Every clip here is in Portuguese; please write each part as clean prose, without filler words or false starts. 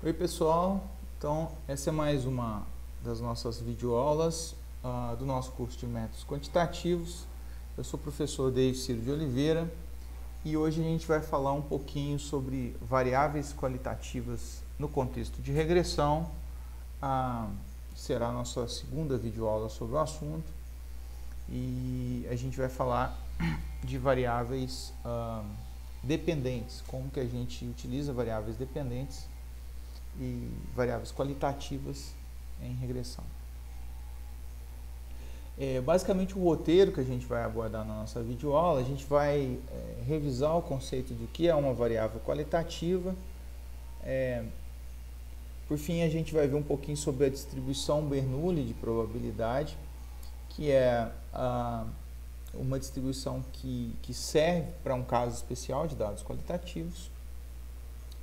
Oi pessoal, então essa é mais uma das nossas videoaulas do nosso curso de métodos quantitativos. Eu sou o professor David Ciro de Oliveira e hoje a gente vai falar um pouquinho sobre variáveis qualitativas no contexto de regressão. Será a nossa segunda videoaula sobre o assunto e a gente vai falar de variáveis dependentes, como que a gente utiliza variáveis dependentes e variáveis qualitativas em regressão. Basicamente o roteiro que a gente vai abordar na nossa videoaula, a gente vai revisar o conceito do que é uma variável qualitativa. Por fim, a gente vai ver um pouquinho sobre a distribuição Bernoulli de probabilidade, que é uma distribuição que serve para um caso especial de dados qualitativos.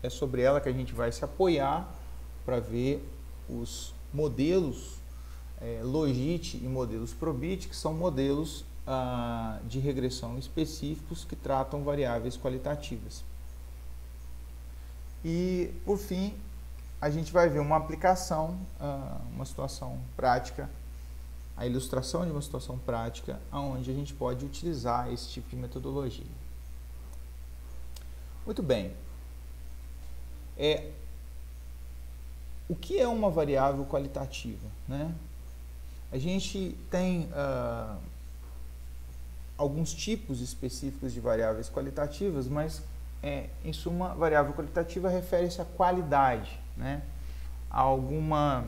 É sobre ela que a gente vai se apoiar para ver os modelos Logit e modelos Probit, que são modelos de regressão específicos que tratam variáveis qualitativas. E, por fim, a gente vai ver uma aplicação, uma situação prática, a ilustração de uma situação prática, onde a gente pode utilizar esse tipo de metodologia. Muito bem. O que é uma variável qualitativa, né? A gente tem alguns tipos específicos de variáveis qualitativas, mas em suma, variável qualitativa refere-se à qualidade, né? A alguma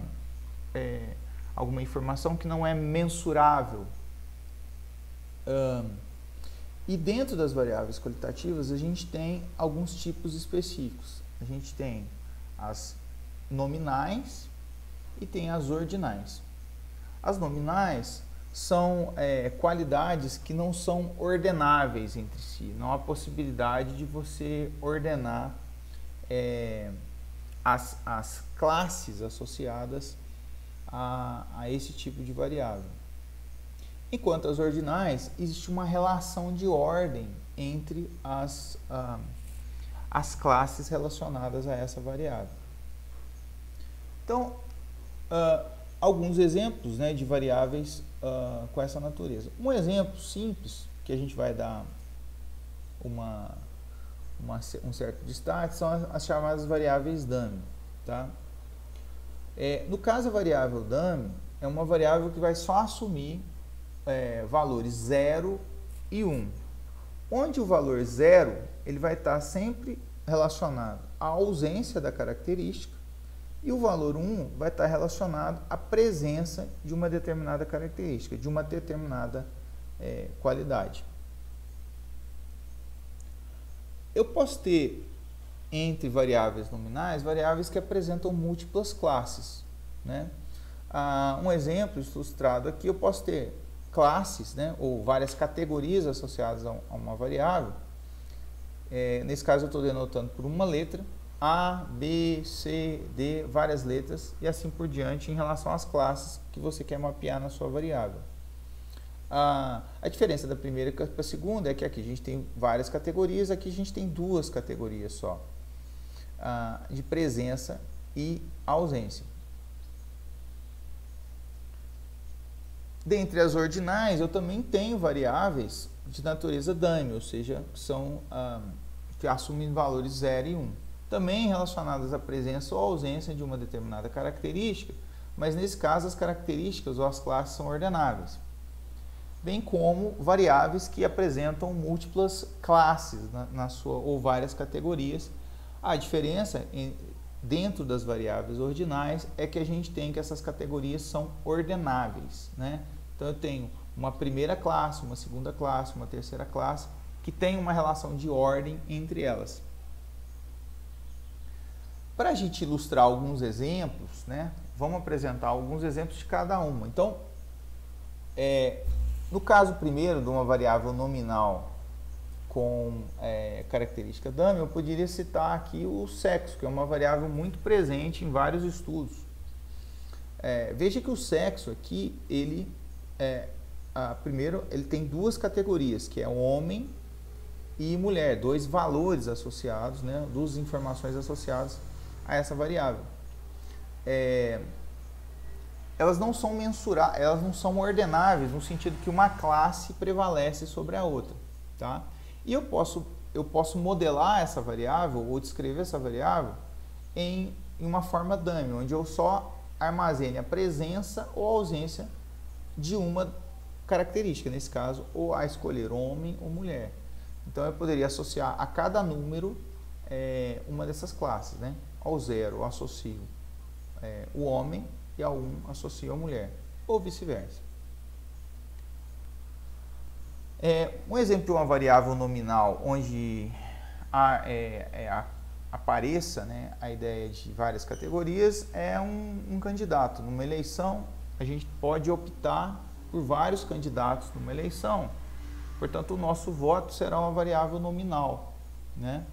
informação que não é mensurável. E dentro das variáveis qualitativas, a gente tem alguns tipos específicos. A gente tem as nominais e tem as ordinais. As nominais são qualidades que não são ordenáveis entre si. Não há possibilidade de você ordenar as classes associadas a esse tipo de variável. Enquanto as ordinais, existe uma relação de ordem entre as classes relacionadas a essa variável. Então, alguns exemplos, né, de variáveis com essa natureza. Um exemplo simples, que a gente vai dar um certo destaque, são as chamadas variáveis dummy. Tá? No caso, a variável dummy é uma variável que vai só assumir valores 0 e 1. Onde o valor 0 ele vai estar sempre relacionado à ausência da característica e o valor 1 vai estar relacionado à presença de uma determinada característica, de uma determinada qualidade. Eu posso ter entre variáveis nominais, variáveis que apresentam múltiplas classes, né? Um exemplo ilustrado aqui, eu posso ter classes, né, ou várias categorias associadas a uma variável. Nesse caso eu estou denotando por uma letra, A, B, C, D, várias letras e assim por diante em relação às classes que você quer mapear na sua variável. A diferença da primeira para a segunda é que aqui a gente tem várias categorias, aqui a gente tem duas categorias só, de presença e ausência. Dentre as ordinais, eu também tenho variáveis de natureza dummy, ou seja, que assumem valores 0 e 1. Também relacionadas à presença ou ausência de uma determinada característica, mas nesse caso as características ou as classes são ordenáveis. Bem como variáveis que apresentam múltiplas classes ou várias categorias. A diferença dentro das variáveis ordinais é que a gente tem que essas categorias são ordenáveis, né? Então eu tenho uma primeira classe, uma segunda classe, uma terceira classe, que tem uma relação de ordem entre elas. Para a gente ilustrar alguns exemplos, né, vamos apresentar alguns exemplos de cada uma. Então, no caso primeiro de uma variável nominal com característica dummy, eu poderia citar aqui o sexo, que é uma variável muito presente em vários estudos. Veja que o sexo aqui, primeiro, ele tem duas categorias, que é homem e mulher, dois valores associados, né, duas informações associadas a essa variável. Elas não são mensuradas, elas não são ordenáveis no sentido que uma classe prevalece sobre a outra, tá? E eu posso modelar essa variável ou descrever essa variável em uma forma dummy, onde eu só armazene a presença ou a ausência de uma característica, nesse caso, ou a escolher homem ou mulher. Então eu poderia associar a cada número uma dessas classes, né? Ao 0 eu associo o homem e ao 1 associo a mulher, ou vice-versa. Um exemplo de uma variável nominal onde apareça, né, a ideia de várias categorias é um candidato. Numa eleição, a gente pode optar por vários candidatos numa eleição. Portanto, o nosso voto será uma variável nominal, né,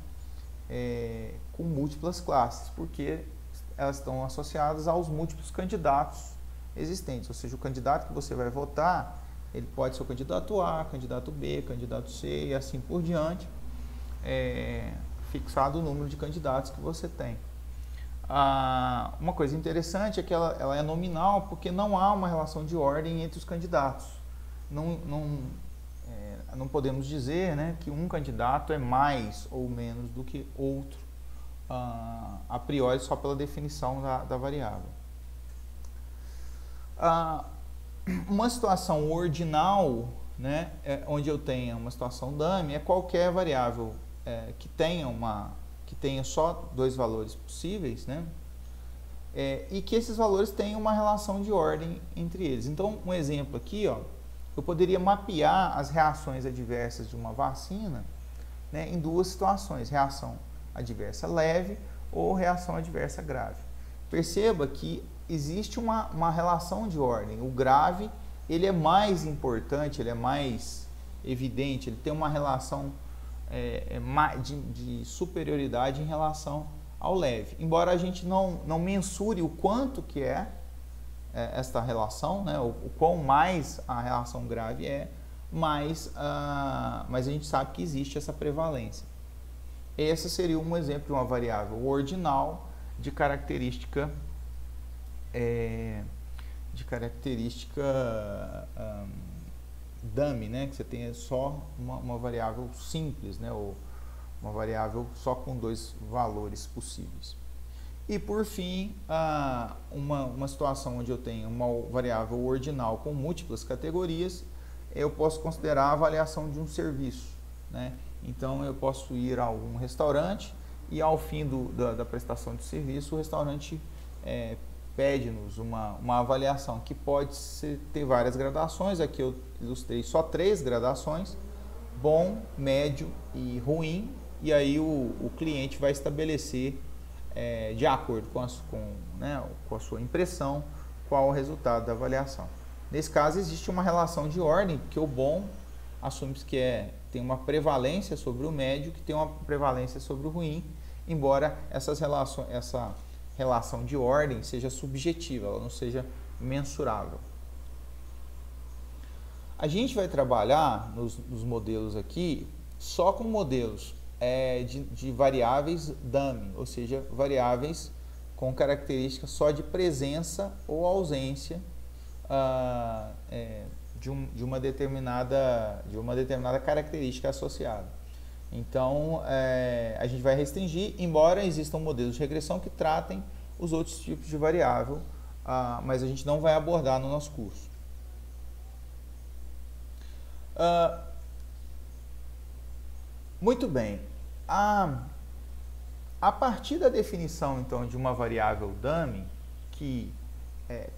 com múltiplas classes, porque elas estão associadas aos múltiplos candidatos existentes. Ou seja, o candidato que você vai votar, ele pode ser o candidato A, candidato B, candidato C e assim por diante, fixado o número de candidatos que você tem. Uma coisa interessante é que ela é nominal porque não há uma relação de ordem entre os candidatos. Não podemos dizer, né, que um candidato é mais ou menos do que outro, a priori, só pela definição da variável. Uma situação ordinal, né, onde eu tenha uma situação dummy, é qualquer variável que tenha só dois valores possíveis, né, e que esses valores tenham uma relação de ordem entre eles. Então, um exemplo aqui, ó, eu poderia mapear as reações adversas de uma vacina, né, em duas situações: reação adversa leve ou reação adversa grave. Perceba que existe uma relação de ordem. O grave, ele é mais importante, ele é mais evidente, ele tem uma relação de superioridade em relação ao leve. Embora a gente não mensure o quanto que esta relação, né, o quão mais a relação grave mas a gente sabe que existe essa prevalência. Esse seria um exemplo de uma variável ordinal de característica dummy, né, que você tenha só uma variável simples, né, ou uma variável só com dois valores possíveis. E por fim, uma situação onde eu tenho uma variável ordinal com múltiplas categorias, eu posso considerar a avaliação de um serviço, né? Então eu posso ir a um restaurante e ao fim da prestação de serviço, o restaurante pede-nos uma avaliação que pode ter várias gradações. Aqui eu ilustrei só 3 gradações: bom, médio e ruim, e aí o cliente vai estabelecer de acordo com a sua impressão qual o resultado da avaliação. Nesse caso existe uma relação de ordem, porque o bom assume-se que tem uma prevalência sobre o médio, que tem uma prevalência sobre o ruim, embora essa relação de ordem seja subjetiva, ela não seja mensurável. A gente vai trabalhar nos modelos aqui só com modelos de variáveis dummy, ou seja, variáveis com características só de presença ou ausência de uma determinada característica associada. Então, a gente vai restringir, embora existam modelos de regressão que tratem os outros tipos de variável, mas a gente não vai abordar no nosso curso. Muito bem. A partir da definição, então, de uma variável dummy,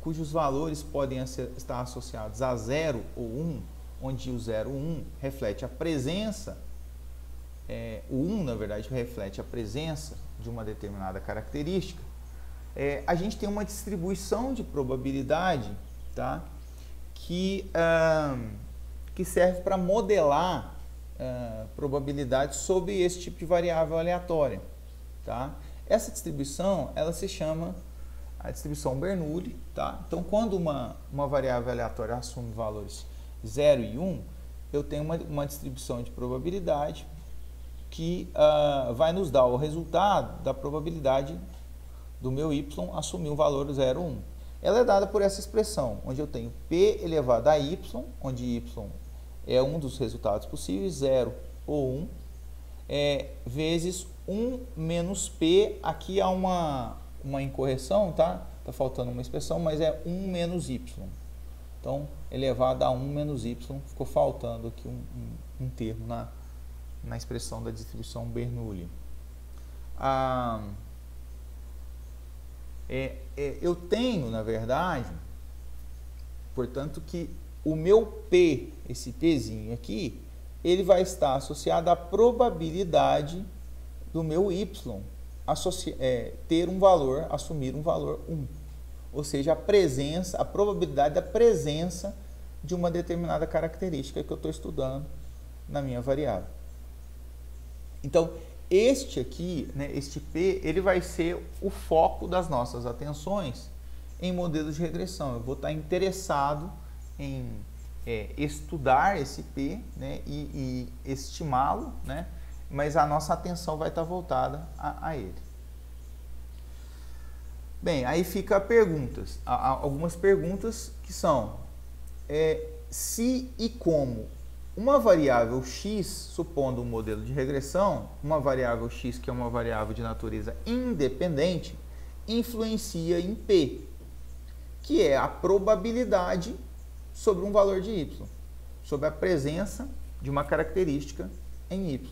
cujos valores podem estar associados a 0 ou 1, onde o 0 ou 1 reflete a presença, o 1, na verdade, reflete a presença de uma determinada característica, a gente tem uma distribuição de probabilidade, tá, que serve para modelar probabilidade sobre esse tipo de variável aleatória. Tá? Essa distribuição, ela se chama a distribuição Bernoulli. Tá? Então, quando uma variável aleatória assume valores 0 e 1, eu tenho uma distribuição de probabilidade que vai nos dar o resultado da probabilidade do meu y assumir o valor 0, 1. Ela é dada por essa expressão, onde eu tenho p elevado a y, onde y é um dos resultados possíveis, 0 ou 1, vezes 1 menos p, aqui há uma incorreção, tá? Está faltando uma expressão, mas é 1 menos y. Então, elevado a 1 menos y, ficou faltando aqui um termo na expressão da distribuição Bernoulli. Eu tenho, na verdade, portanto, que o meu P, esse Pzinho aqui, ele vai estar associado à probabilidade do meu Y ter um valor, assumir um valor 1. Ou seja, a probabilidade da presença de uma determinada característica que eu estou estudando na minha variável. Então, este aqui, né, este P, ele vai ser o foco das nossas atenções em modelos de regressão. Eu vou estar interessado em estudar esse P, né, e estimá-lo, né, mas a nossa atenção vai estar voltada a ele. Bem, aí fica algumas perguntas que são se e como uma variável x, supondo um modelo de regressão, uma variável x que é uma variável de natureza independente, influencia em P, que é a probabilidade sobre um valor de y, sobre a presença de uma característica em y.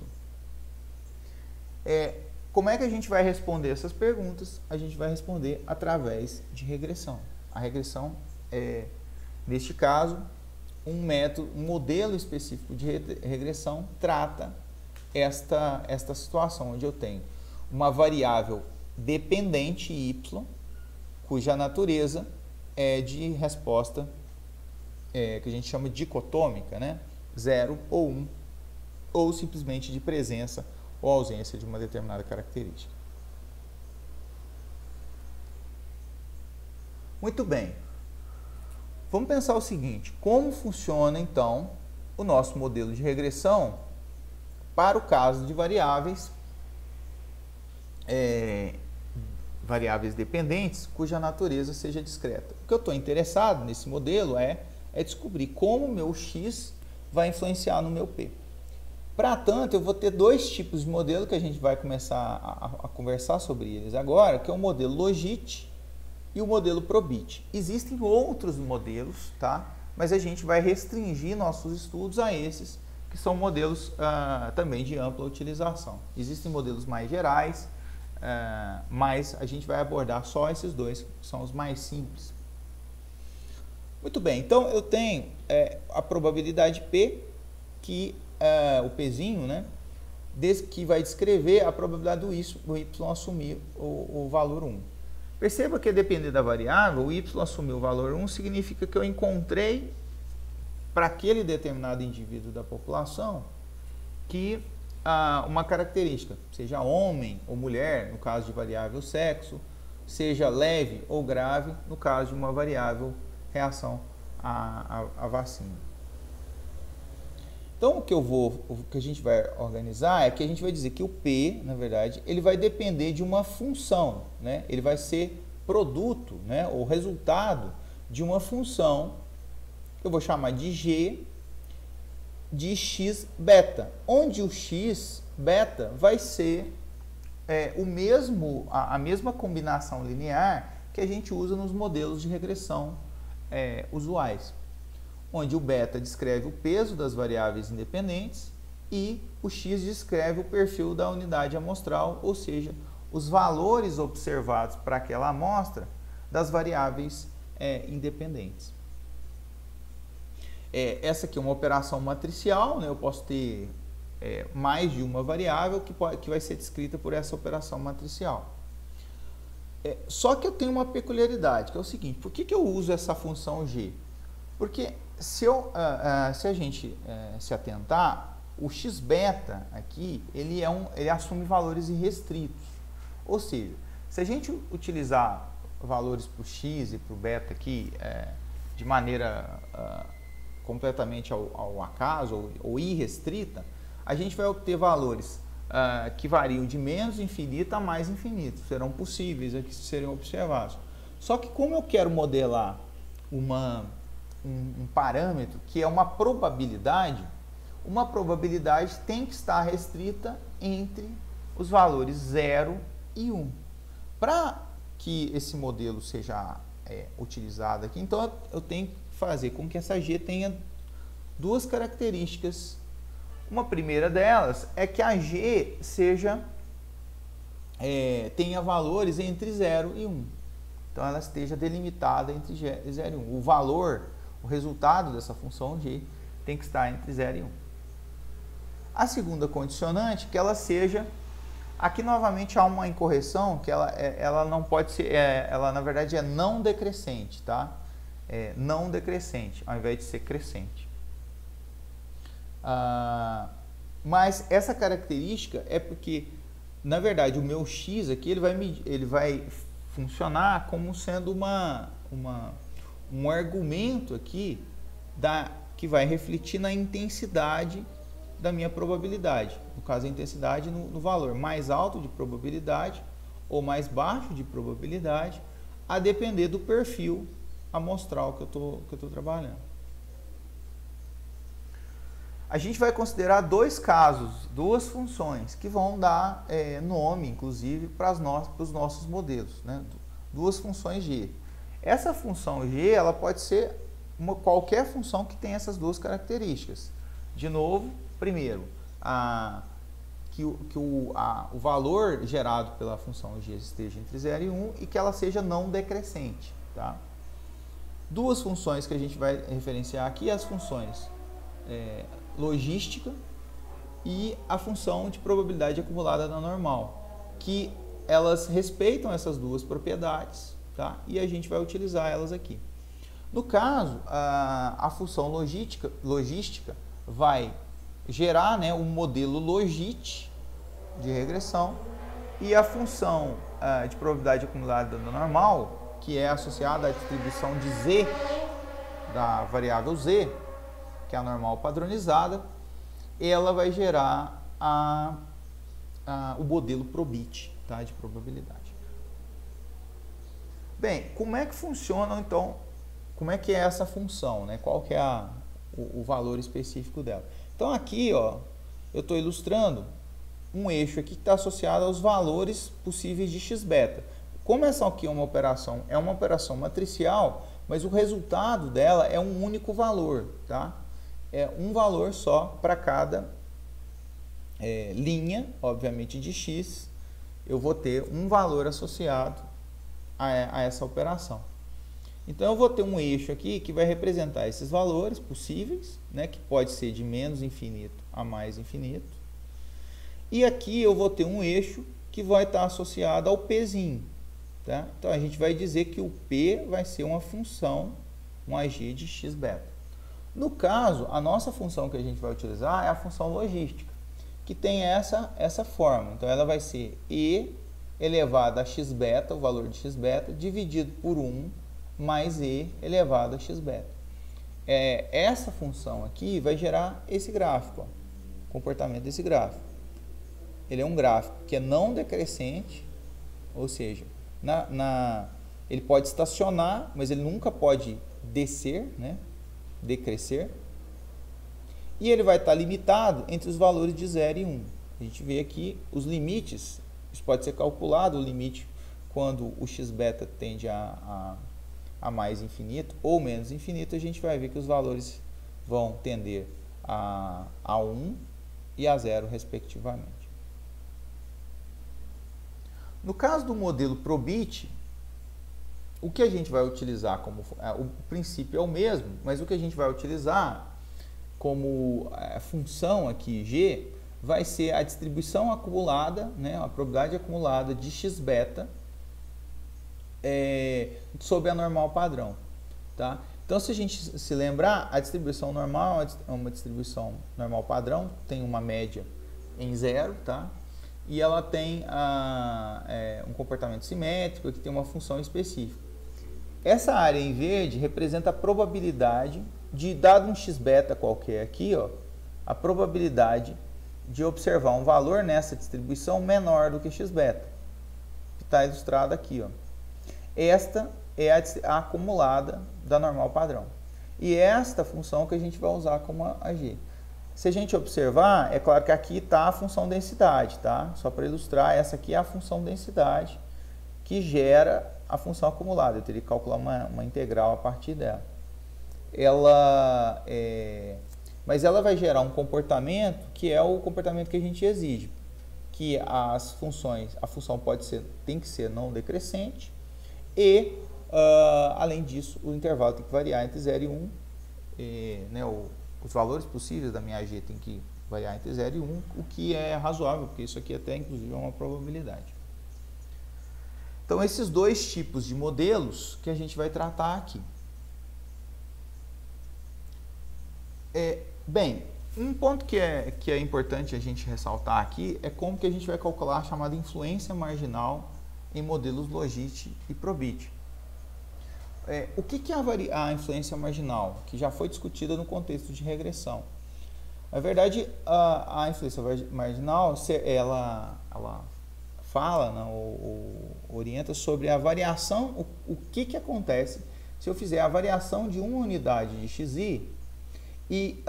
Como é que a gente vai responder essas perguntas? A gente vai responder através de regressão. A regressão é, neste caso, um modelo específico de regressão trata esta situação, onde eu tenho uma variável dependente y, cuja natureza é de resposta que a gente chama dicotômica, né? 0 ou 1, ou simplesmente de presença ou ausência de uma determinada característica. Muito bem. Vamos pensar o seguinte: como funciona então o nosso modelo de regressão para o caso de variáveis dependentes cuja natureza seja discreta? O que eu estou interessado nesse modelo é descobrir como o meu x vai influenciar no meu p. Para tanto, eu vou ter dois tipos de modelo que a gente vai começar a conversar sobre eles agora, que é o modelo Logit e o modelo Probit. Existem outros modelos, tá? Mas a gente vai restringir nossos estudos a esses, que são modelos também de ampla utilização. Existem modelos mais gerais, mas a gente vai abordar só esses dois, que são os mais simples. Muito bem, então eu tenho a probabilidade P, que o Pzinho, né, que vai descrever a probabilidade do y assumir o valor 1. Perceba que, a depender da variável, o y assumir o valor 1 significa que eu encontrei, para aquele determinado indivíduo da população, que uma característica, seja homem ou mulher, no caso de variável sexo, seja leve ou grave, no caso de uma variável reação à vacina. Então, o que a gente vai organizar é que a gente vai dizer que o P, na verdade, ele vai depender de uma função, né? Ele vai ser produto, né, ou resultado de uma função que eu vou chamar de G de x beta, onde o x beta vai ser a mesma combinação linear que a gente usa nos modelos de regressão usuais, onde o beta descreve o peso das variáveis independentes e o x descreve o perfil da unidade amostral, ou seja, os valores observados para aquela amostra das variáveis independentes. Essa aqui é uma operação matricial, né? Eu posso ter mais de uma variável que vai ser descrita por essa operação matricial. Só que eu tenho uma peculiaridade, que é o seguinte: por que eu uso essa função g? Porque se a gente se atentar, o x-beta aqui, ele assume valores irrestritos. Ou seja, se a gente utilizar valores para o x e para o beta aqui de maneira completamente ao acaso ou irrestrita, a gente vai obter valores que variam de menos infinito a mais infinito. Serão possíveis aqui, seriam observados. Só que como eu quero modelar um parâmetro que é uma probabilidade tem que estar restrita entre os valores 0 e 1. Para que esse modelo seja utilizado aqui, então eu tenho que fazer com que essa G tenha duas características. Uma primeira delas é que a G tenha valores entre 0 e 1. Então ela esteja delimitada entre 0 e 1. O resultado dessa função G tem que estar entre 0 e 1. A segunda condicionante é que ela seja... Aqui novamente há uma incorreção, que ela não pode ser... ela na verdade é não decrescente, tá? Não decrescente, ao invés de ser crescente. Mas essa característica é porque, na verdade, o meu x aqui ele vai funcionar como sendo um argumento aqui que vai refletir na intensidade da minha probabilidade. No caso, a intensidade no valor mais alto de probabilidade ou mais baixo de probabilidade, a depender do perfil amostral que eu estou trabalhando. A gente vai considerar dois casos, duas funções, que vão dar nome, inclusive, para os nossos modelos, né? Duas funções G. Essa função G ela pode ser qualquer função que tenha essas duas características. De novo, primeiro, que o valor gerado pela função G esteja entre 0 e 1 e que ela seja não decrescente. Tá? Duas funções que a gente vai referenciar aqui, as funções logística e a função de probabilidade acumulada na normal, que elas respeitam essas duas propriedades, tá? E a gente vai utilizar elas aqui. No caso, a função logística vai gerar, né, um modelo logit de regressão, e a função de probabilidade acumulada na normal, que é associada à distribuição de z, da variável z, que é a normal padronizada, ela vai gerar o modelo probit, tá, de probabilidade. Bem, como é que funciona então, como é que é essa função, né? Qual que é o valor específico dela? Então aqui, ó, eu estou ilustrando um eixo aqui que está associado aos valores possíveis de x-beta. Como essa aqui é uma operação matricial, mas o resultado dela é um único valor, tá? É um valor só para cada linha, obviamente de x, eu vou ter um valor associado a essa operação. Então eu vou ter um eixo aqui que vai representar esses valores possíveis, né, que pode ser de menos infinito a mais infinito. E aqui eu vou ter um eixo que vai estar associado ao pzinho. Tá? Então a gente vai dizer que o p vai ser uma função, um ag de x-beta. No caso, a nossa função que a gente vai utilizar é a função logística, que tem essa forma. Então ela vai ser e elevado a x-beta, o valor de x-beta, dividido por 1 mais e elevado a x-beta. Essa função aqui vai gerar esse gráfico, ó, o comportamento desse gráfico. Ele é um gráfico que é não decrescente, ou seja, ele pode estacionar, mas ele nunca pode descer, né, decrescer. E ele vai estar limitado entre os valores de 0 e 1. A gente vê aqui os limites, isso pode ser calculado, o limite quando o x-beta tende a mais infinito ou menos infinito, a gente vai ver que os valores vão tender a 1 e a 0 respectivamente. No caso do modelo probit, o que a gente vai utilizar como... o princípio é o mesmo, mas o que a gente vai utilizar como função aqui, G, vai ser a distribuição acumulada, né, a probabilidade acumulada de x-beta sobre a normal padrão. Tá? Então, se a gente se lembrar, a distribuição normal é uma distribuição normal padrão, tem uma média em 0, tá? E ela tem um comportamento simétrico, que tem uma função específica. Essa área em verde representa a probabilidade de, dado um x-beta qualquer aqui, ó, a probabilidade de observar um valor nessa distribuição menor do que x beta, que está ilustrado aqui, ó. Esta é a acumulada da normal padrão. E esta função que a gente vai usar como a g. Se a gente observar, é claro que aqui está a função densidade, tá? Só para ilustrar, essa aqui é a função densidade que gera a função acumulada. Eu teria que calcular uma integral a partir dela. Mas ela vai gerar um comportamento que é o comportamento que a gente exige, que as funções, a função tem que ser não decrescente e, além disso, o intervalo tem que variar entre 0 e 1, né, os valores possíveis da minha g tem que variar entre 0 e 1, o que é razoável, porque isso aqui até inclusive é uma probabilidade. Então, esses dois tipos de modelos que a gente vai tratar aqui. Bem, um ponto que é importante a gente ressaltar aqui é como que a gente vai calcular a chamada influência marginal em modelos logit e probit. O que é a influência marginal? Que já foi discutida no contexto de regressão. Na verdade, a influência marginal, ela fala, né, ou orienta sobre a variação, o que acontece se eu fizer a variação de uma unidade de xi e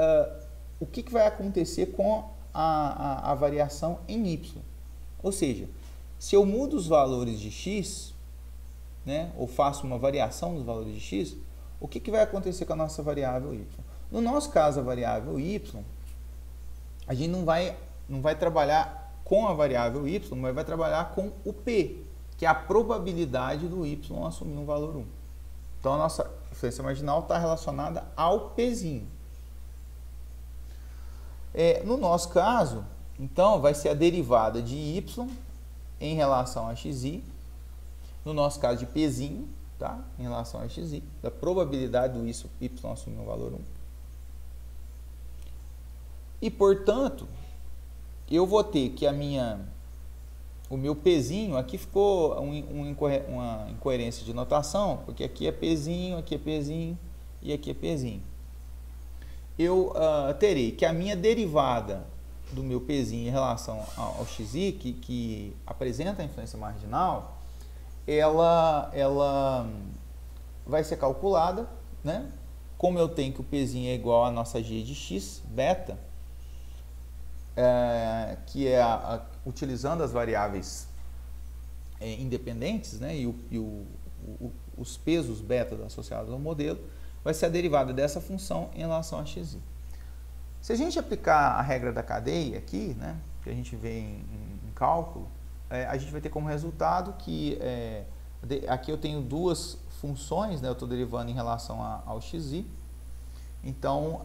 o que vai acontecer com a variação em y. Ou seja, se eu mudo os valores de x, né, ou faço uma variação dos valores de x, o que vai acontecer com a nossa variável y? No nosso caso, a variável y, a gente não vai trabalhar com a variável y, mas vai trabalhar com o p, que é a probabilidade do y assumir um valor 1. Então, a nossa influência marginal está relacionada ao pzinho. No nosso caso, então, vai ser a derivada de y em relação a xi, no nosso caso de pzinho, tá? Em relação a xi, da probabilidade do y assumir um valor 1. E, portanto, eu vou ter que o meu pzinho, aqui ficou uma incoerência de notação, porque aqui é pzinho e aqui é pzinho. Eu terei que a minha derivada do meu pzinho em relação ao xi, que apresenta a influência marginal, ela vai ser calculada, né? Como eu tenho que o pzinho é igual a nossa g de x beta, que é utilizando as variáveis independentes, né, e os pesos beta associados ao modelo, vai ser a derivada dessa função em relação a xi. Se a gente aplicar a regra da cadeia aqui, né, que a gente vê em cálculo, a gente vai ter como resultado que aqui eu tenho duas funções, né, eu estou derivando em relação ao xi. Então,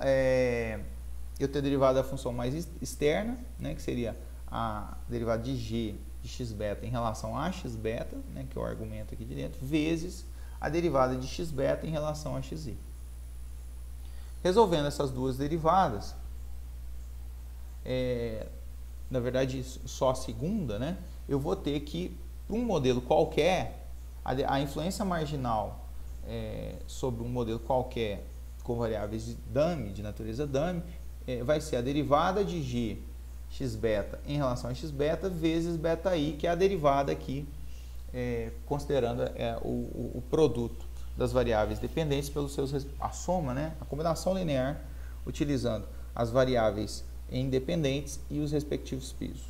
eu tenho derivado da função mais externa, né, que seria a derivada de g de x beta em relação a x beta, né, que é o argumento aqui de dentro, vezes a derivada de x beta em relação a xi. Resolvendo essas duas derivadas, na verdade só a segunda, né, eu vou ter que, para um modelo qualquer, a influência marginal sobre um modelo qualquer com variáveis de natureza dummy, vai ser a derivada de g x beta em relação a x beta vezes beta i, que é a derivada aqui, considerando o produto das variáveis dependentes pelos a soma, né, a combinação linear, utilizando as variáveis independentes e os respectivos pesos.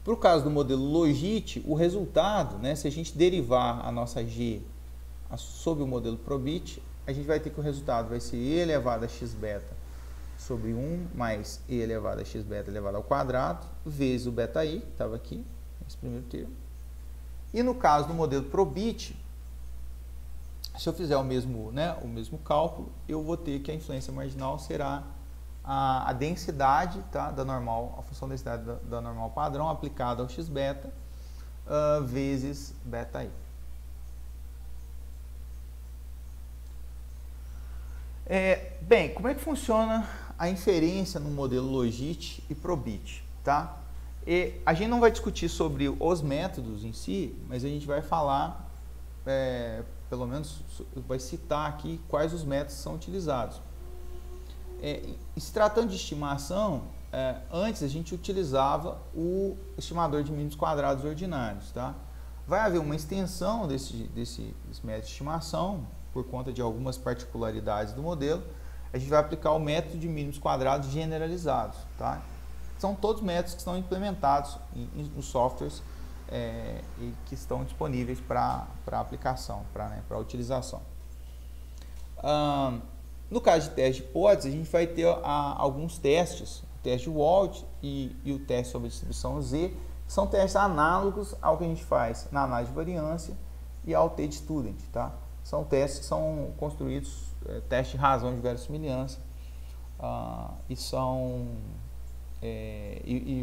Para o caso do modelo logit, o resultado, né, se a gente derivar a nossa g sobre o modelo probit, a gente vai ter que o resultado vai ser e elevado a x beta sobre 1 mais e elevado a x beta elevado ao quadrado, vezes o beta i, que estava aqui, esse primeiro termo. E no caso do modelo probit, se eu fizer o mesmo cálculo, eu vou ter que a influência marginal será a densidade, tá, da normal, a função densidade da normal padrão aplicada ao x beta vezes beta i. Bem, como é que funciona a inferência no modelo logit e probit, tá? A gente não vai discutir sobre os métodos em si, mas a gente vai falar, pelo menos vai citar aqui quais os métodos são utilizados. Se tratando de estimação, antes a gente utilizava o estimador de mínimos quadrados ordinários, tá? Vai haver uma extensão desse método de estimação, por conta de algumas particularidades do modelo. A gente vai aplicar o método de mínimos quadrados generalizados, tá? São todos métodos que estão implementados nos softwares e que estão disponíveis para aplicação, para utilização. No caso de teste de hipótese, a gente vai ter alguns testes, o teste de Wald e o teste sobre distribuição Z, que são testes análogos ao que a gente faz na análise de variância e ao T-Student, tá? São testes que são construídos, teste de razão de verossimilhança, e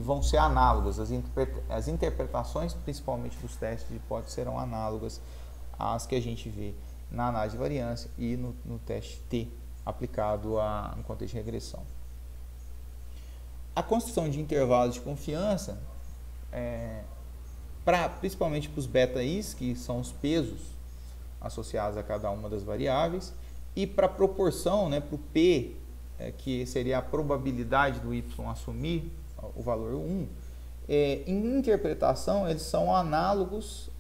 vão ser análogas. As interpretações, principalmente dos testes de hipótese, serão análogas às que a gente vê na análise de variância e no teste T, aplicado no contexto de regressão. A construção de intervalos de confiança, principalmente para os beta-is, que são os pesos associados a cada uma das variáveis, e para a proporção, para o P, que seria a probabilidade do y assumir o valor 1, em interpretação eles são análogos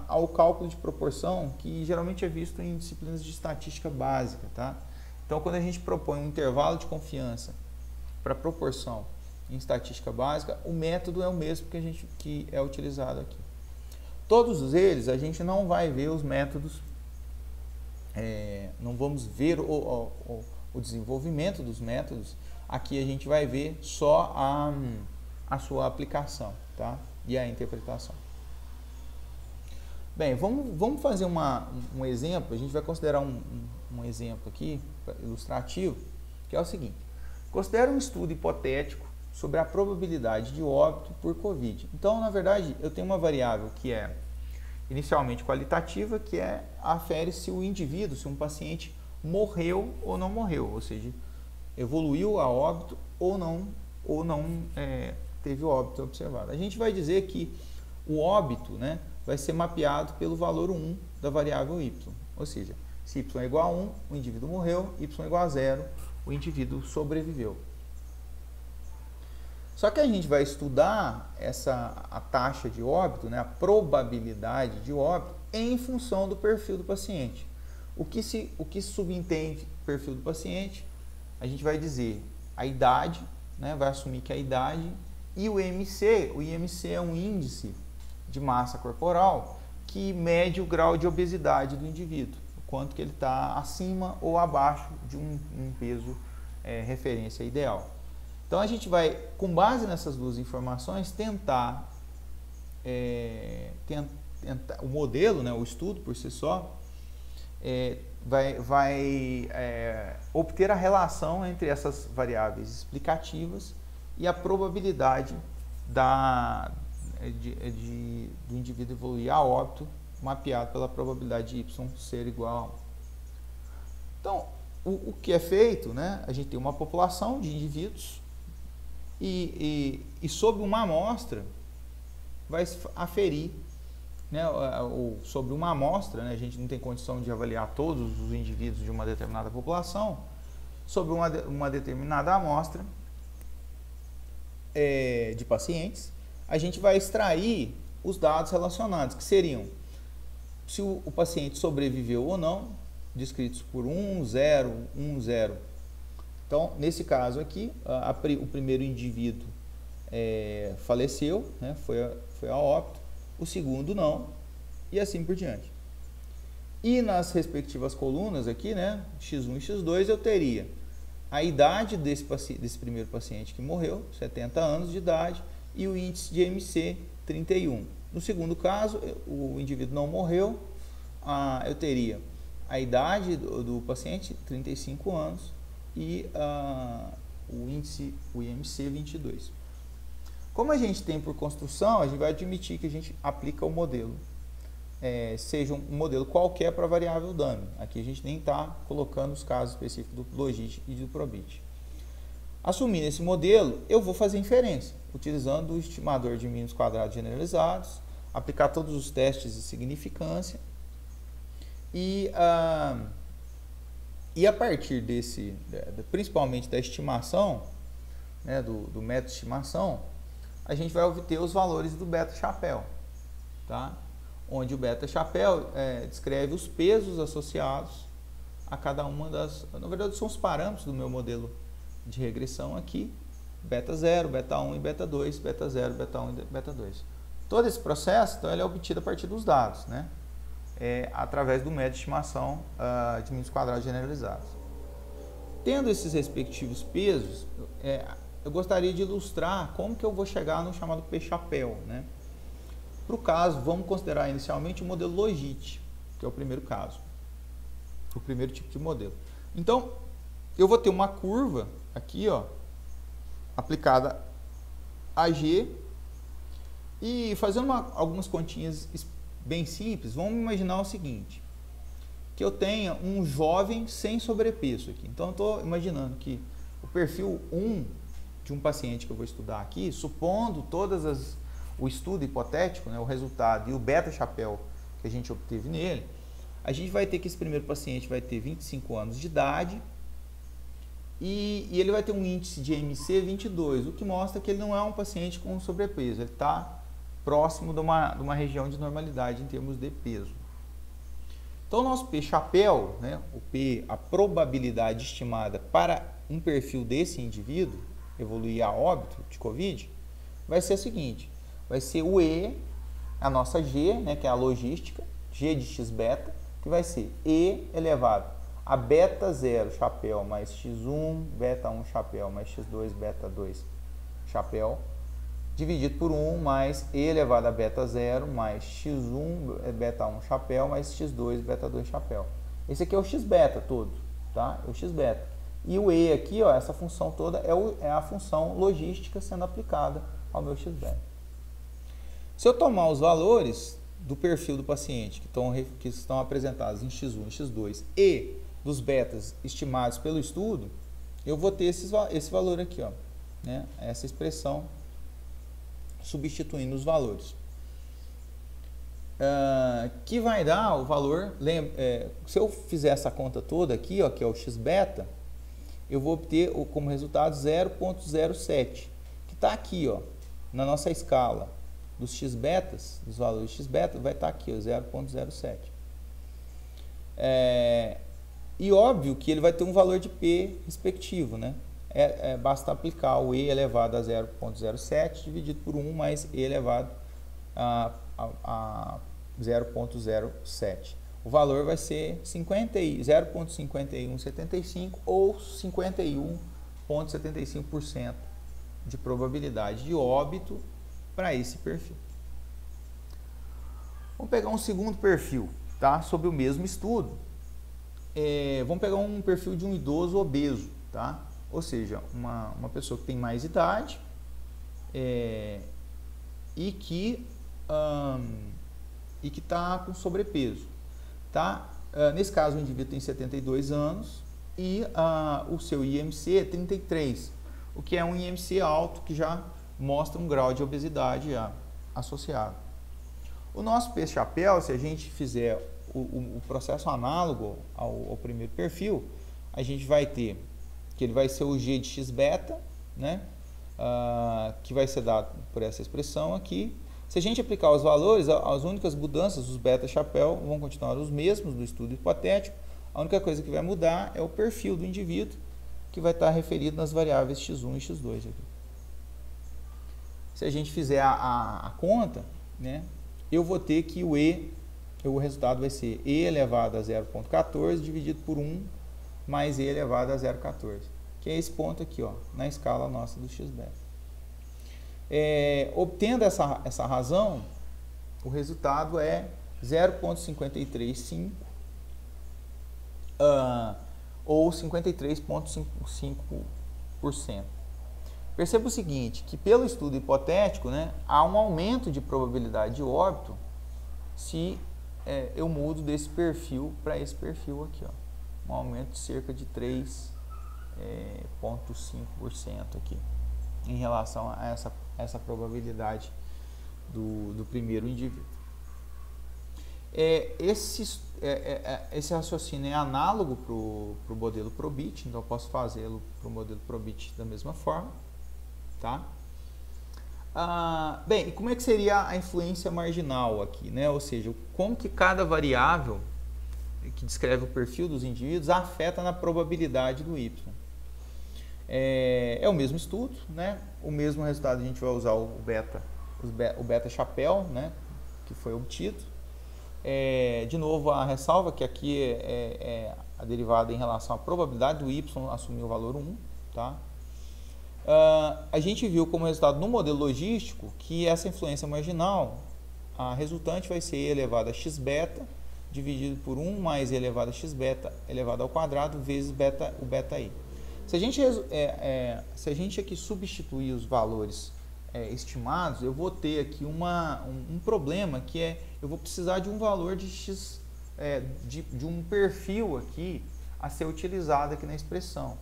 ao cálculo de proporção, que geralmente é visto em disciplinas de estatística básica, tá? Então, quando a gente propõe um intervalo de confiança para proporção em estatística básica, o método é o mesmo que é utilizado aqui. Todos eles, a gente não vai ver os métodos, não vamos ver o desenvolvimento dos métodos. Aqui a gente vai ver só a sua aplicação, tá? E a interpretação. Bem, vamos fazer um exemplo. A gente vai considerar um exemplo aqui, ilustrativo, que é o seguinte. Considera um estudo hipotético sobre a probabilidade de óbito por Covid. Então, na verdade, eu tenho uma variável que é inicialmente qualitativa, que afere se o indivíduo, se um paciente morreu ou não morreu, ou seja, evoluiu a óbito ou não teve o óbito observado. A gente vai dizer que o óbito, vai ser mapeado pelo valor 1 da variável y, ou seja, se y é igual a 1, o indivíduo morreu, y é igual a 0, o indivíduo sobreviveu. Só que a gente vai estudar a taxa de óbito, a probabilidade de óbito, em função do perfil do paciente. O que se subentende perfil do paciente? A gente vai dizer a idade, vai assumir que a idade, e o IMC é um índice de massa corporal que mede o grau de obesidade do indivíduo, o quanto que ele está acima ou abaixo de um peso referência ideal. Então a gente vai, com base nessas duas informações, tentar o modelo, o estudo por si só, vai obter a relação entre essas variáveis explicativas e a probabilidade do indivíduo evoluir a óbito, mapeado pela probabilidade de y ser igual a 1. Então, o que é feito, a gente tem uma população de indivíduos e sobre uma amostra vai aferir, ou sobre uma amostra, a gente não tem condição de avaliar todos os indivíduos de uma determinada população, sobre uma determinada amostra de pacientes, a gente vai extrair os dados relacionados, que seriam se o paciente sobreviveu ou não, descritos por 1, 0, 1, 0. Então, nesse caso aqui, o primeiro indivíduo faleceu, foi a óbito, o segundo não, e assim por diante. E nas respectivas colunas aqui, X1 e X2, eu teria a idade desse primeiro paciente que morreu, 70 anos de idade, e o índice de IMC, 31. No segundo caso, o indivíduo não morreu, eu teria a idade do paciente, 35 anos, e o índice, o IMC, 22. Como a gente tem por construção, a gente vai admitir que a gente aplica o modelo, seja um modelo qualquer para a variável dummy. Aqui a gente nem está colocando os casos específicos do logit e do probit. Assumindo esse modelo, eu vou fazer inferência, utilizando o estimador de mínimos quadrados generalizados, aplicar todos os testes de significância e a partir principalmente da estimação, né, do método de estimação, a gente vai obter os valores do beta-chapéu, tá? Onde o beta-chapéu descreve os pesos associados a cada uma das... Na verdade, são os parâmetros do meu modelo de regressão aqui, beta 0, beta 1 e beta 2, beta 0, beta 1 e beta 2. Todo esse processo, então, ele é obtido a partir dos dados, né? Através do método de estimação de mínimos quadrados generalizados. Tendo esses respectivos pesos, eu gostaria de ilustrar como que eu vou chegar no chamado P-chapéu, né? Para o caso, vamos considerar inicialmente o modelo Logit, que é o primeiro caso, o primeiro tipo de modelo. Então, eu vou ter uma curva aqui, ó, aplicada a G, e fazendo algumas continhas bem simples, vamos imaginar o seguinte, que eu tenha um jovem sem sobrepeso aqui. Então, eu estou imaginando que o perfil 1 de um paciente que eu vou estudar aqui, supondo o estudo hipotético, né, o resultado e o beta-chapéu que a gente obteve nele, a gente vai ter que esse primeiro paciente vai ter 25 anos de idade e ele vai ter um índice de MC 22, o que mostra que ele não é um paciente com sobrepeso, ele está próximo de uma região de normalidade em termos de peso. Então, o nosso P-chapéu, né, o P, a probabilidade estimada para um perfil desse indivíduo evoluir a óbito de Covid, vai ser a seguinte, vai ser o E, a nossa G, né, que é a logística, G de x-beta, que vai ser E elevado a beta 0 chapéu mais x1, beta 1 chapéu mais x2, beta 2 chapéu, dividido por 1 mais E elevado a beta 0 mais x1 beta 1 chapéu mais x2 beta 2 chapéu. Esse aqui é o x-beta todo, tá? É o x-beta. E o E aqui, ó, essa função toda é a função logística sendo aplicada ao meu x-beta. Se eu tomar os valores do perfil do paciente que estão apresentados em x1 e x2 e dos betas estimados pelo estudo, eu vou ter esse valor aqui, ó, né? Essa expressão substituindo os valores, que vai dar o valor, se eu fizer essa conta toda aqui, ó, que é o x-beta, eu vou obter como resultado 0,07, que está aqui, ó, na nossa escala dos x-betas, dos valores x-beta, vai estar aqui, ó, 0,07. E óbvio que ele vai ter um valor de P respectivo, né? Basta aplicar o E elevado a 0,07 dividido por 1 mais E elevado a 0,07. O valor vai ser 0,5175 ou 51,75% de probabilidade de óbito para esse perfil. Vamos pegar um segundo perfil, tá? Sobre o mesmo estudo. Vamos pegar um perfil de um idoso obeso, tá? Ou seja, uma pessoa que tem mais idade e que está com sobrepeso, tá? Nesse caso, o indivíduo tem 72 anos e o seu IMC é 33, o que é um IMC alto que já mostra um grau de obesidade associado. O nosso P-chapéu, se a gente fizer o processo análogo ao primeiro perfil, a gente vai ter que ele vai ser o G de x-beta, né? Que vai ser dado por essa expressão aqui. Se a gente aplicar os valores, as únicas mudanças dos beta-chapéu vão continuar os mesmos do estudo hipotético. A única coisa que vai mudar é o perfil do indivíduo, que vai estar referido nas variáveis x1 e x2 aqui. Se a gente fizer a conta, né, eu vou ter que o resultado vai ser E elevado a 0,14 dividido por 1 mais E elevado a 0,14, que é esse ponto aqui, ó, na escala nossa do x-beta. Obtendo essa razão, o resultado é 0,535 ou 53,55%. Perceba o seguinte, que pelo estudo hipotético, né, há um aumento de probabilidade de óbito se eu mudo desse perfil para esse perfil aqui, ó. Um aumento de cerca de 3,5% aqui, em relação a essa probabilidade do primeiro indivíduo. Esse raciocínio é análogo para o modelo Probit, então eu posso fazê-lo para o modelo Probit da mesma forma. tá? Bem, e como é que seria a influência marginal aqui, né? Ou seja, como que cada variável que descreve o perfil dos indivíduos afeta na probabilidade do Y. É o mesmo estudo, né? O mesmo resultado a gente vai usar o beta chapéu, né? Que foi obtido. De novo, a ressalva que aqui é a derivada em relação à probabilidade do Y assumir o valor 1, tá? A gente viu como resultado no modelo logístico que essa influência marginal, a resultante vai ser E elevado a x beta dividido por 1 mais E elevado a x beta elevado ao quadrado vezes o beta I. Se a gente aqui substituir os valores estimados, eu vou ter aqui um problema que eu vou precisar de um valor de x, de um perfil aqui a ser utilizado aqui na expressão.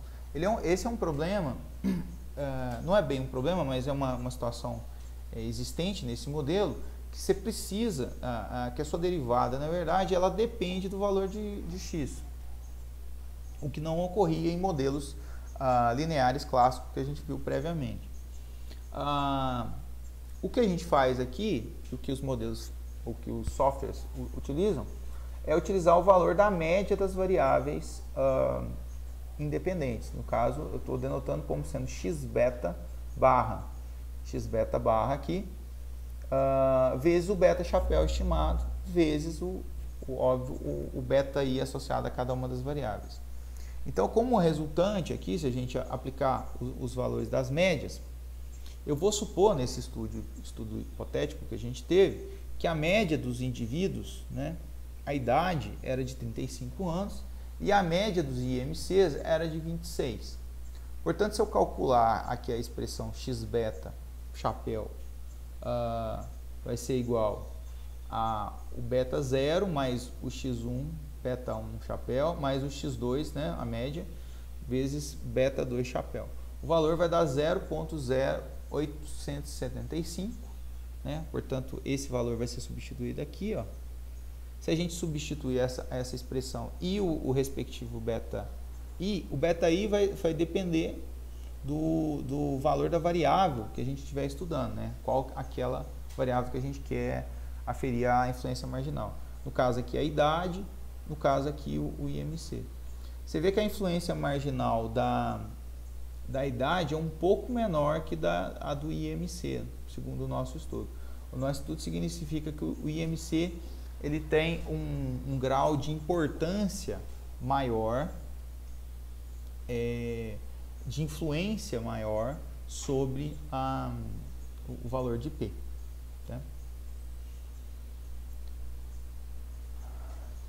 Esse é um problema, não é bem um problema, mas é uma situação existente nesse modelo, que você precisa, que a sua derivada, na verdade, ela depende do valor de x, o que não ocorria em modelos lineares clássicos que a gente viu previamente. O que a gente faz aqui, o que os modelos, o que os softwares utilizam, é utilizar o valor da média das variáveis independentes. No caso, eu estou denotando como sendo x beta barra aqui, vezes o beta chapéu estimado, vezes o beta i associado a cada uma das variáveis. Então, como resultante aqui, se a gente aplicar os valores das médias, eu vou supor nesse estudo hipotético que a gente teve, que a média dos indivíduos, né, a idade era de 35 anos e a média dos IMCs era de 26. Portanto, se eu calcular aqui a expressão x beta chapéu, vai ser igual a o beta 0 mais o x1 beta 1 chapéu mais o x2, né, a média, vezes beta 2 chapéu. O valor vai dar 0,0875, né? Portanto, esse valor vai ser substituído aqui, ó. Se a gente substituir essa expressão e o respectivo beta i, o beta i vai depender do valor da variável que a gente estiver estudando, né? Qual aquela variável que a gente quer aferir a influência marginal. No caso aqui a idade, no caso aqui o IMC. Você vê que a influência marginal da idade é um pouco menor que a do IMC, segundo o nosso estudo. O nosso estudo significa que o IMC ele tem um grau de importância maior, de influência maior sobre o valor de P. Tá?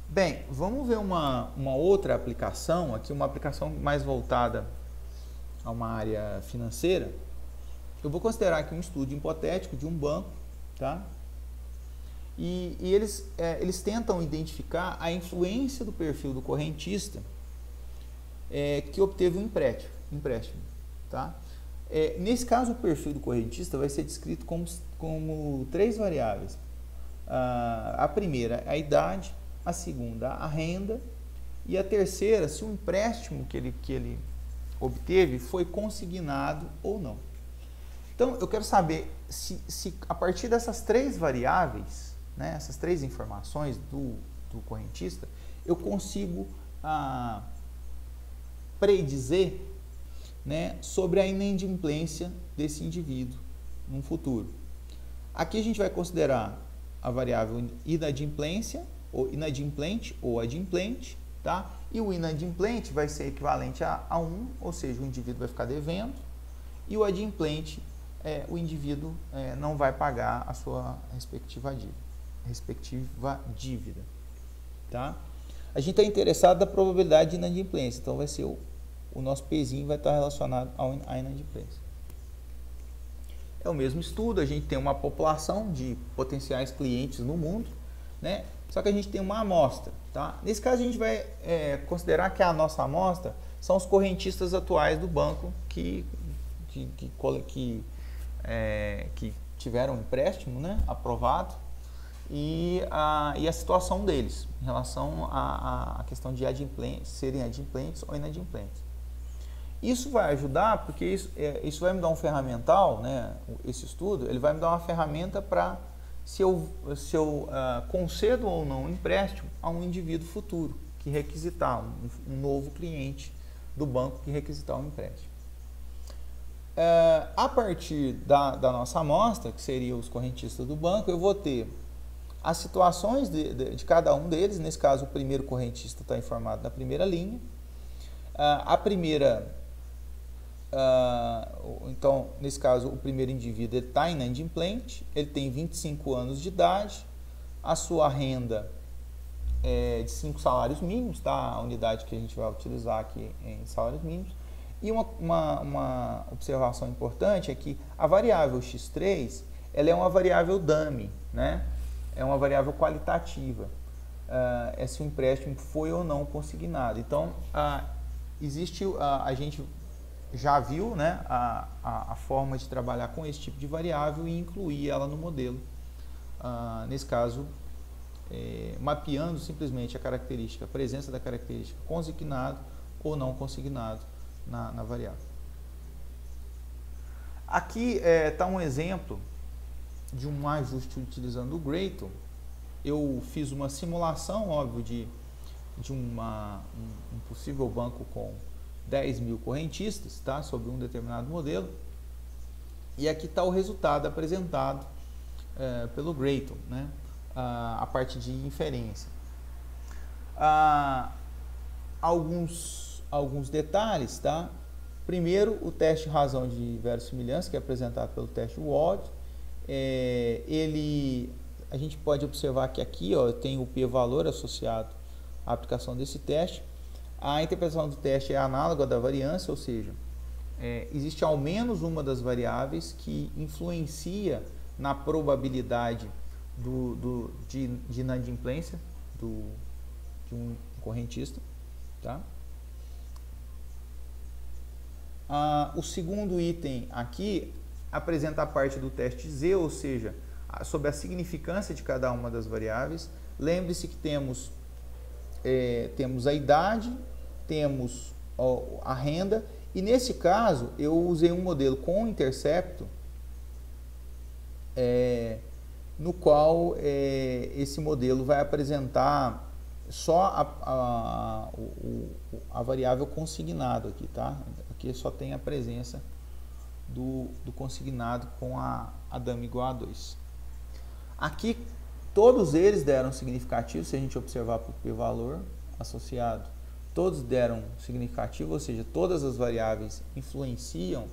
Bem, vamos ver uma outra aplicação, aqui uma aplicação mais voltada a uma área financeira. Eu vou considerar aqui um estudo hipotético de um banco, tá? E eles tentam identificar a influência do perfil do correntista que obteve um empréstimo, tá? Nesse caso, o perfil do correntista vai ser descrito como 3 variáveis. A primeira, a idade, a segunda, a renda, e a terceira, se o empréstimo que ele obteve foi consignado ou não. Então, eu quero saber se a partir dessas 3 variáveis, né, essas 3 informações do correntista, eu consigo predizer, né, sobre a inadimplência desse indivíduo no futuro. Aqui a gente vai considerar a variável inadimplência, ou inadimplente ou adimplente, tá? E o inadimplente vai ser equivalente a 1, ou seja, o indivíduo vai ficar devendo, e o adimplente, o indivíduo não vai pagar a sua respectiva dívida, tá? A gente está interessado na probabilidade de inadimplência, então vai ser o nosso Pzinho vai estar relacionado à inadimplência. É o mesmo estudo, a gente tem uma população de potenciais clientes no mundo, né? Só que a gente tem uma amostra, tá? Nesse caso a gente vai considerar que a nossa amostra são os correntistas atuais do banco que tiveram um empréstimo, né, aprovado, e a situação deles em relação à questão de serem adimplentes ou inadimplentes. Isso vai ajudar, porque isso vai me dar um ferramental, né? Esse estudo, ele vai me dar uma ferramenta para se eu concedo ou não um empréstimo a um indivíduo futuro que requisitar, um novo cliente do banco que requisitar um empréstimo. A partir da nossa amostra, que seriam os correntistas do banco, eu vou ter as situações de cada um deles. Nesse caso, o primeiro correntista está informado na primeira linha. Então, nesse caso, o primeiro indivíduo está inadimplente, ele tem 25 anos de idade, a sua renda é de 5 salários mínimos, tá? A unidade que a gente vai utilizar aqui em salários mínimos. E uma observação importante é que a variável X3, ela é uma variável dummy, né? É uma variável qualitativa, é se o empréstimo foi ou não consignado. Então, a gente já viu, né, a forma de trabalhar com esse tipo de variável e incluir ela no modelo. Nesse caso, mapeando simplesmente a presença da característica consignado ou não consignado na variável. Aqui está um exemplo de um ajuste utilizando o Gradle. Eu fiz uma simulação, óbvio, de um possível banco com 10 mil correntistas, tá, sobre um determinado modelo. E aqui está o resultado apresentado pelo Gradle, né, a parte de inferência. Alguns detalhes, tá? Primeiro, o teste de razão de verossimilhança, que é apresentado pelo teste WOD. A gente pode observar que aqui, ó, tem o p-valor associado à aplicação desse teste. A interpretação do teste é análoga à da variância, ou seja, existe ao menos uma das variáveis que influencia na probabilidade de inadimplência de um correntista. Tá? O segundo item aqui apresenta a parte do teste Z, ou seja, sobre a significância de cada uma das variáveis. Lembre-se que temos a idade, temos a renda, e nesse caso eu usei um modelo com intercepto, no qual esse modelo vai apresentar só a variável consignado aqui, tá? Aqui só tem a presença do consignado com a dummy igual a 2. Aqui todos eles deram significativo, se a gente observar por p-valor associado, todos deram significativo, ou seja, todas as variáveis influenciam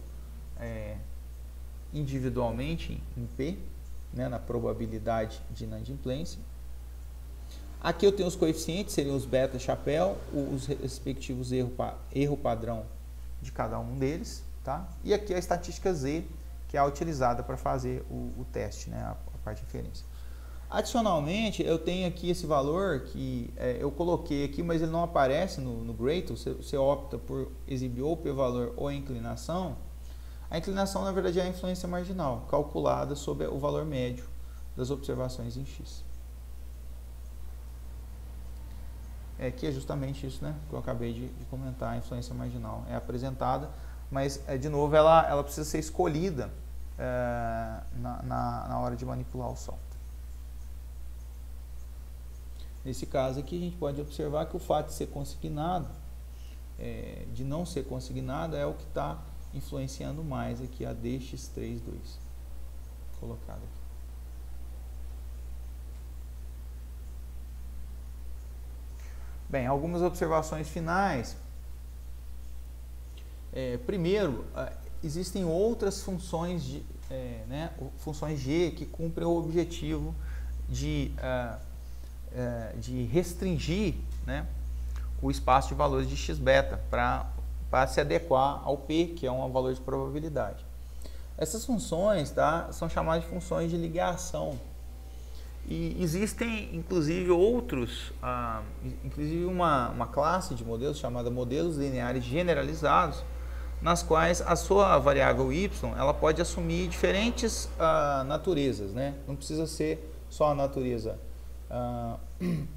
individualmente em P, né, na probabilidade de inadimplência. Aqui eu tenho os coeficientes, seriam os beta chapéu, os respectivos erro padrão de cada um deles, tá? E aqui a estatística Z, que é a utilizada para fazer o teste, né, a parte de inferência. Adicionalmente, eu tenho aqui esse valor que eu coloquei aqui, mas ele não aparece no Gradle. Você opta por exibir ou o p-valor ou a inclinação. A inclinação, na verdade, é a influência marginal, calculada sobre o valor médio das observações em X. Que é justamente isso, né, que eu acabei de comentar. A influência marginal é apresentada, mas, de novo, ela precisa ser escolhida na hora de manipular o software. Nesse caso aqui, a gente pode observar que o fato de ser consignado, de não ser consignado, é o que está influenciando mais aqui a DX32 colocado aqui. Bem, algumas observações finais. Primeiro, existem outras funções, funções G que cumprem o objetivo de restringir, né, o espaço de valores de x-beta para se adequar ao P, que é um valor de probabilidade. Essas funções, tá, são chamadas de funções de ligação. E existem, inclusive, inclusive uma classe de modelos chamada modelos lineares generalizados, nas quais a sua variável y ela pode assumir diferentes naturezas, né? Não precisa ser só a natureza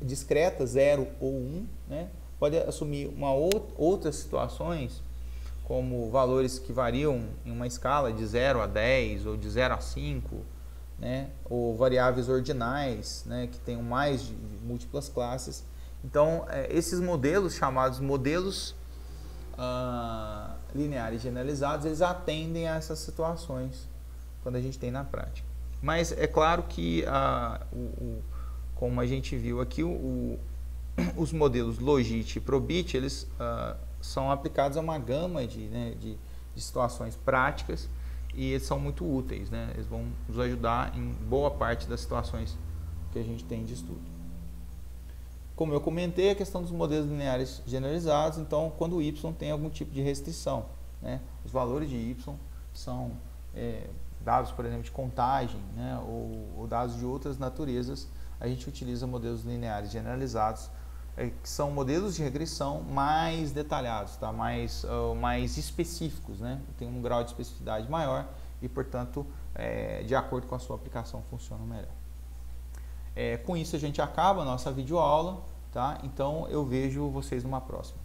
discreta, 0 ou 1, né? Pode assumir outras situações como valores que variam em uma escala de 0 a 10 ou de 0 a 5, né? Ou variáveis ordinais, né? Que tenham mais de múltiplas classes. Então, esses modelos, chamados modelos lineares generalizados, eles atendem a essas situações quando a gente tem na prática. Mas é claro que, como a gente viu aqui, os modelos Logit e Probit, eles são aplicados a uma gama de situações práticas e eles são muito úteis, né? Eles vão nos ajudar em boa parte das situações que a gente tem de estudo. Como eu comentei, a questão dos modelos lineares generalizados, então quando o y tem algum tipo de restrição, né? Os valores de y são dados, por exemplo, de contagem, né? ou dados de outras naturezas, a gente utiliza modelos lineares generalizados, que são modelos de regressão mais detalhados, tá? mais específicos, né? Tem um grau de especificidade maior e, portanto, de acordo com a sua aplicação, funcionam melhor. Com isso a gente acaba a nossa videoaula, tá? Então eu vejo vocês numa próxima.